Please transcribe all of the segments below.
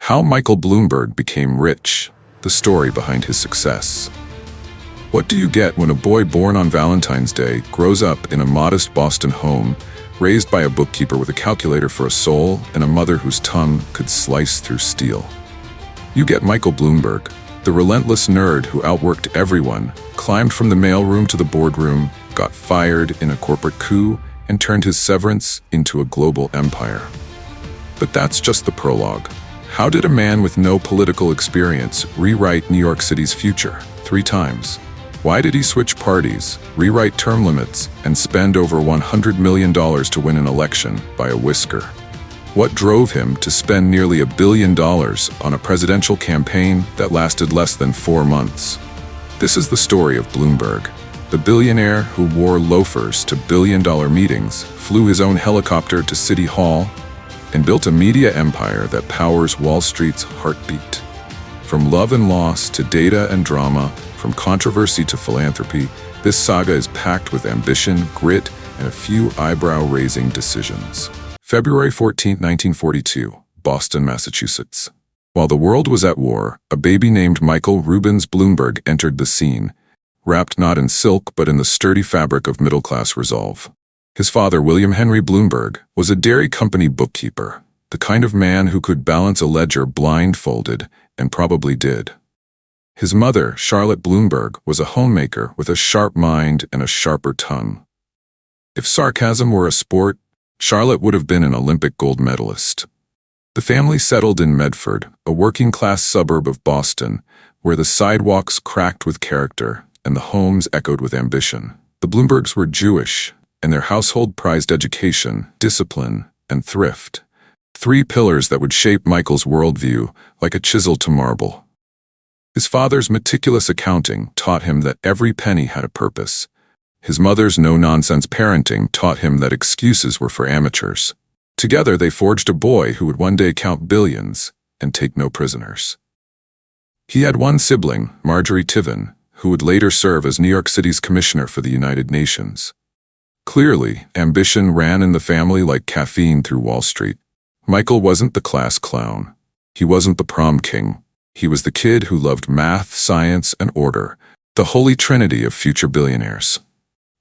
How Michael Bloomberg became rich, the story behind his success. What do you get when a boy born on Valentine's Day grows up in a modest Boston home, raised by a bookkeeper with a calculator for a soul and a mother whose tongue could slice through steel? You get Michael Bloomberg, the relentless nerd who outworked everyone, climbed from the mailroom to the boardroom, got fired in a corporate coup, and turned his severance into a global empire. But that's just the prologue. How did a man with no political experience rewrite New York City's future 3 times? Why did he switch parties, rewrite term limits, and spend over $100 million to win an election by a whisker? What drove him to spend nearly $1 billion on a presidential campaign that lasted less than 4 months? This is the story of Bloomberg, the billionaire who wore loafers to billion-dollar meetings, flew his own helicopter to City Hall, and built a media empire that powers Wall Street's heartbeat. From love and loss to data and drama, from controversy to philanthropy, this saga is packed with ambition, grit, and a few eyebrow-raising decisions. February 14, 1942, Boston, Massachusetts. While the world was at war, a baby named Michael Rubens Bloomberg entered the scene, wrapped not in silk but in the sturdy fabric of middle-class resolve. His father, William Henry Bloomberg, was a dairy company bookkeeper, the kind of man who could balance a ledger blindfolded, and probably did. His mother, Charlotte Bloomberg, was a homemaker with a sharp mind and a sharper tongue. If sarcasm were a sport, Charlotte would have been an Olympic gold medalist. The family settled in Medford, a working-class suburb of Boston, where the sidewalks cracked with character and the homes echoed with ambition. The Bloombergs were Jewish, and their household prized education, discipline, and thrift. 3 pillars that would shape Michael's worldview like a chisel to marble. His father's meticulous accounting taught him that every penny had a purpose. His mother's no-nonsense parenting taught him that excuses were for amateurs. Together they forged a boy who would one day count billions and take no prisoners. He had one sibling, Marjorie Tiven, who would later serve as New York City's commissioner for the United Nations. Clearly, ambition ran in the family like caffeine through Wall Street. Michael wasn't the class clown. He wasn't the prom king. He was the kid who loved math, science, and order, the holy trinity of future billionaires.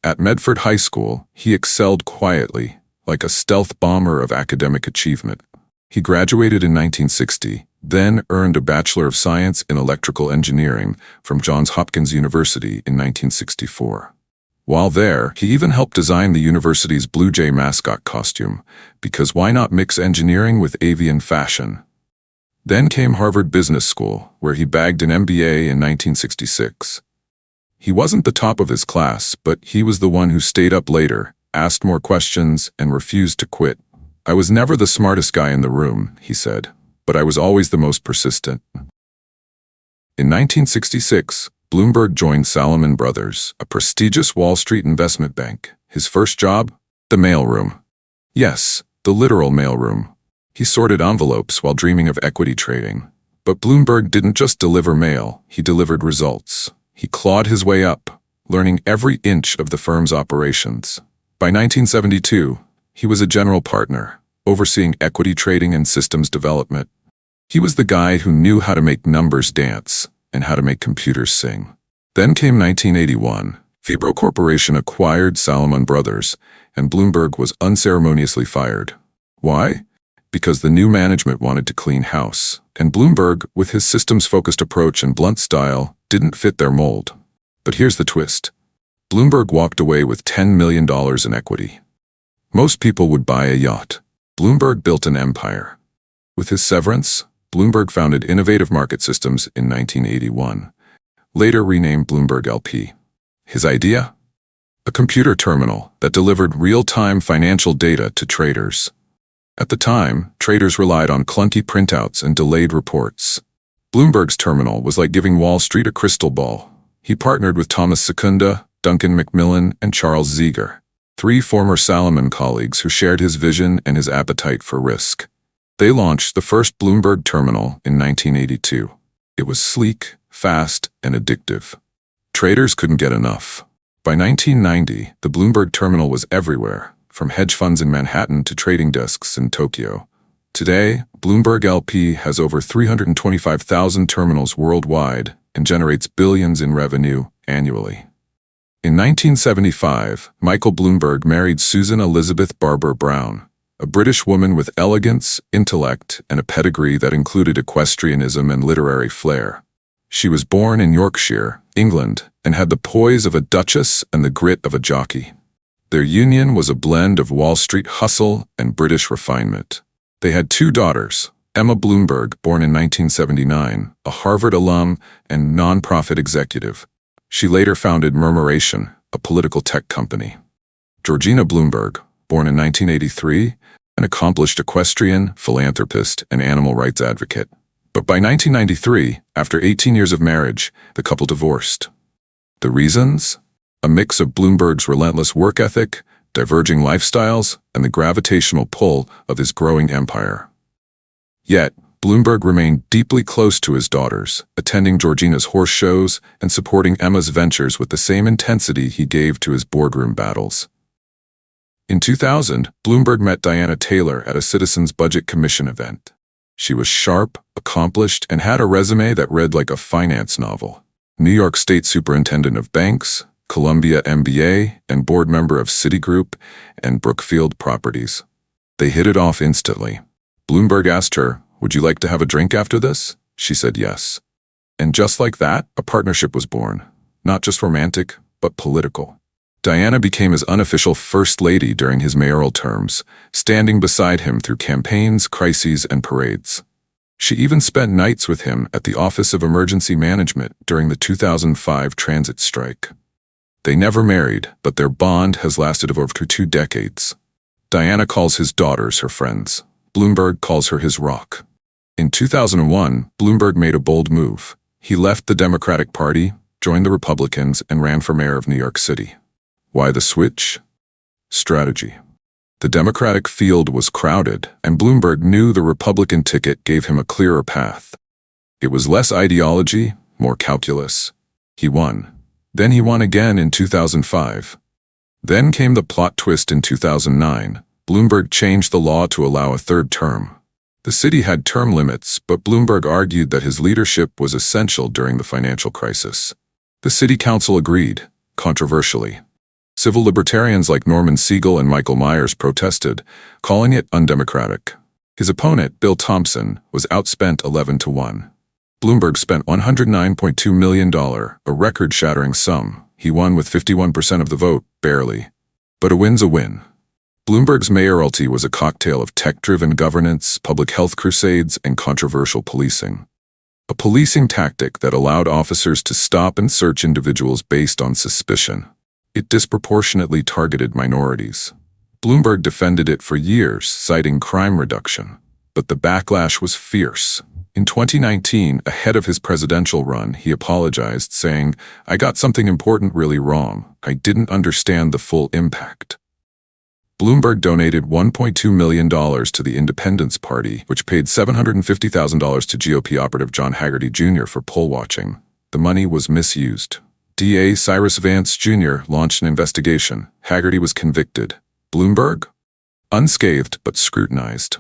At Medford High School, he excelled quietly, like a stealth bomber of academic achievement. He graduated in 1960, then earned a Bachelor of Science in Electrical Engineering from Johns Hopkins University in 1964. While there, he even helped design the university's Blue Jay mascot costume, because why not mix engineering with avian fashion? Then came Harvard Business School, where he bagged an MBA in 1966. He wasn't the top of his class, but he was the one who stayed up later, asked more questions, and refused to quit. "I was never the smartest guy in the room," he said, "but I was always the most persistent." In 1966, Bloomberg joined Salomon Brothers, a prestigious Wall Street investment bank. His first job? The mailroom. Yes, the literal mailroom. He sorted envelopes while dreaming of equity trading. But Bloomberg didn't just deliver mail, he delivered results. He clawed his way up, learning every inch of the firm's operations. By 1972, he was a general partner, overseeing equity trading and systems development. He was the guy who knew how to make numbers dance and how to make computers sing. Then came 1981. Fibro Corporation acquired Salomon Brothers, and Bloomberg was unceremoniously fired. Why? Because the new management wanted to clean house, and Bloomberg, with his systems-focused approach and blunt style, didn't fit their mold. But here's the twist. Bloomberg walked away with $10 million in equity. Most people would buy a yacht. Bloomberg built an empire. With his severance, Bloomberg founded Innovative Market Systems in 1981, later renamed Bloomberg LP. His idea? A computer terminal that delivered real-time financial data to traders. At the time, traders relied on clunky printouts and delayed reports. Bloomberg's terminal was like giving Wall Street a crystal ball. He partnered with Thomas Secunda, Duncan Macmillan, and Charles Zeger, 3 former Salomon colleagues who shared his vision and his appetite for risk. They launched the first Bloomberg terminal in 1982. It was sleek, fast, and addictive. Traders couldn't get enough. By 1990, the Bloomberg terminal was everywhere, from hedge funds in Manhattan to trading desks in Tokyo. Today, Bloomberg LP has over 325,000 terminals worldwide and generates billions in revenue annually. In 1975, Michael Bloomberg married Susan Elizabeth Barber Brown, a British woman with elegance, intellect, and a pedigree that included equestrianism and literary flair. She was born in Yorkshire, England, and had the poise of a duchess and the grit of a jockey. Their union was a blend of Wall Street hustle and British refinement. They had two daughters, Emma Bloomberg, born in 1979, a Harvard alum and nonprofit executive. She later founded Murmuration, a political tech company. Georgina Bloomberg, born in 1983, an accomplished equestrian, philanthropist, and animal rights advocate. But by 1993, after 18 years of marriage, the couple divorced. The reasons? A mix of Bloomberg's relentless work ethic, diverging lifestyles, and the gravitational pull of his growing empire. Yet, Bloomberg remained deeply close to his daughters, attending Georgina's horse shows and supporting Emma's ventures with the same intensity he gave to his boardroom battles. In 2000, Bloomberg met Diana Taylor at a Citizens Budget Commission event. She was sharp, accomplished, and had a resume that read like a finance novel. New York State Superintendent of Banks, Columbia MBA, and board member of Citigroup and Brookfield Properties. They hit it off instantly. Bloomberg asked her, "Would you like to have a drink after this?" She said yes. And just like that, a partnership was born. Not just romantic, but political. Diana became his unofficial first lady during his mayoral terms, standing beside him through campaigns, crises, and parades. She even spent nights with him at the Office of Emergency Management during the 2005 transit strike. They never married, but their bond has lasted over 2 decades. Diana calls his daughters her friends. Bloomberg calls her his rock. In 2001, Bloomberg made a bold move. He left the Democratic Party, joined the Republicans, and ran for mayor of New York City. Why the switch? Strategy. The Democratic field was crowded, and Bloomberg knew the Republican ticket gave him a clearer path. It was less ideology, more calculus. He won. Then he won again in 2005. Then came the plot twist in 2009. Bloomberg changed the law to allow a third term. The city had term limits, but Bloomberg argued that his leadership was essential during the financial crisis. The city council agreed, controversially. Civil libertarians like Norman Siegel and Michael Myers protested, calling it undemocratic. His opponent, Bill Thompson, was outspent 11-1. Bloomberg spent $109.2 million, a record-shattering sum. He won with 51% of the vote, barely. But a win's a win. Bloomberg's mayoralty was a cocktail of tech-driven governance, public health crusades, and controversial policing. A policing tactic that allowed officers to stop and search individuals based on suspicion. It disproportionately targeted minorities. Bloomberg defended it for years, citing crime reduction. But the backlash was fierce. In 2019, ahead of his presidential run, he apologized, saying, "I got something important really wrong. I didn't understand the full impact." Bloomberg donated $1.2 million to the Independence Party, which paid $750,000 to GOP operative John Haggerty Jr. for poll watching. The money was misused. DA Cyrus Vance Jr. launched an investigation. Haggerty was convicted. Bloomberg? Unscathed but scrutinized.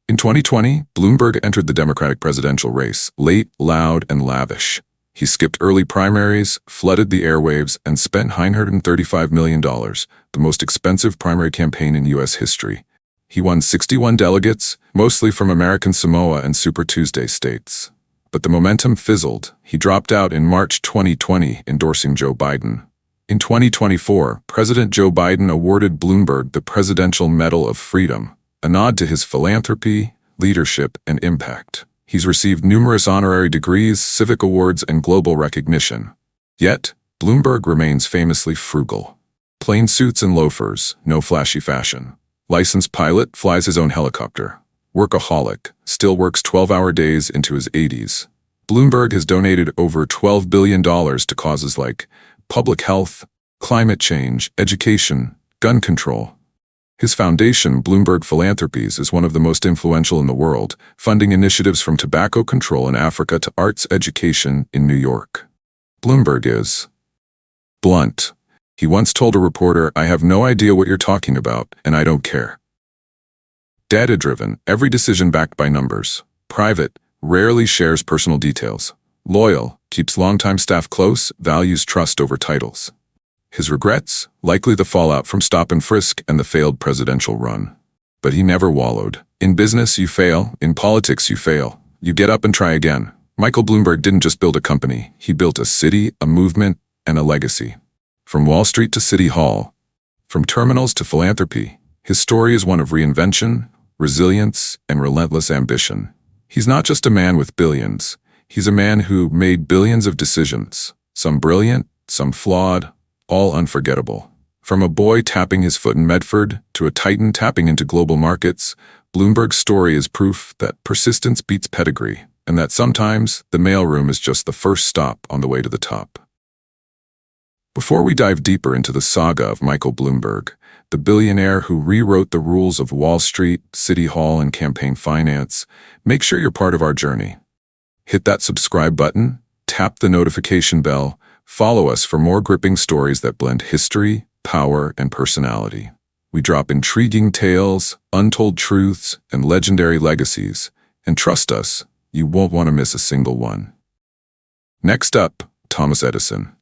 In 2020, Bloomberg entered the Democratic presidential race, late, loud, and lavish. He skipped early primaries, flooded the airwaves, and spent $935 million, the most expensive primary campaign in U.S. history. He won 61 delegates, mostly from American Samoa and Super Tuesday states. But the momentum fizzled. He dropped out in March 2020, endorsing Joe Biden. In 2024, President Joe Biden awarded Bloomberg the Presidential Medal of Freedom, a nod to his philanthropy, leadership, and impact. He's received numerous honorary degrees, civic awards, and global recognition. Yet, Bloomberg remains famously frugal. Plain suits and loafers, no flashy fashion. Licensed pilot, flies his own helicopter. Workaholic, still works 12-hour days into his 80s. Bloomberg has donated over $12 billion to causes like public health, climate change, education, gun control. His foundation, Bloomberg Philanthropies, is one of the most influential in the world, funding initiatives from tobacco control in Africa to arts education in New York. Bloomberg is blunt. He once told a reporter, "I have no idea what you're talking about, and I don't care." Data-driven, every decision backed by numbers. Private, rarely shares personal details. Loyal, keeps longtime staff close, values trust over titles. His regrets? Likely the fallout from stop-and-frisk and the failed presidential run. But he never wallowed. In business, you fail. In politics, you fail. You get up and try again. Michael Bloomberg didn't just build a company. He built a city, a movement, and a legacy. From Wall Street to City Hall, from terminals to philanthropy, his story is one of reinvention, resilience, and relentless ambition. He's not just a man with billions. He's a man who made billions of decisions, some brilliant, some flawed, all unforgettable. From a boy tapping his foot in Medford to a titan tapping into global markets, Bloomberg's story is proof that persistence beats pedigree, and that sometimes the mailroom is just the first stop on the way to the top. Before we dive deeper into the saga of Michael Bloomberg, the billionaire who rewrote the rules of Wall Street, City Hall, and campaign finance, make sure you're part of our journey. Hit that subscribe button, tap the notification bell, follow us for more gripping stories that blend history, power, and personality. We drop intriguing tales, untold truths, and legendary legacies, and trust us, you won't want to miss a single one. Next up, Thomas Edison.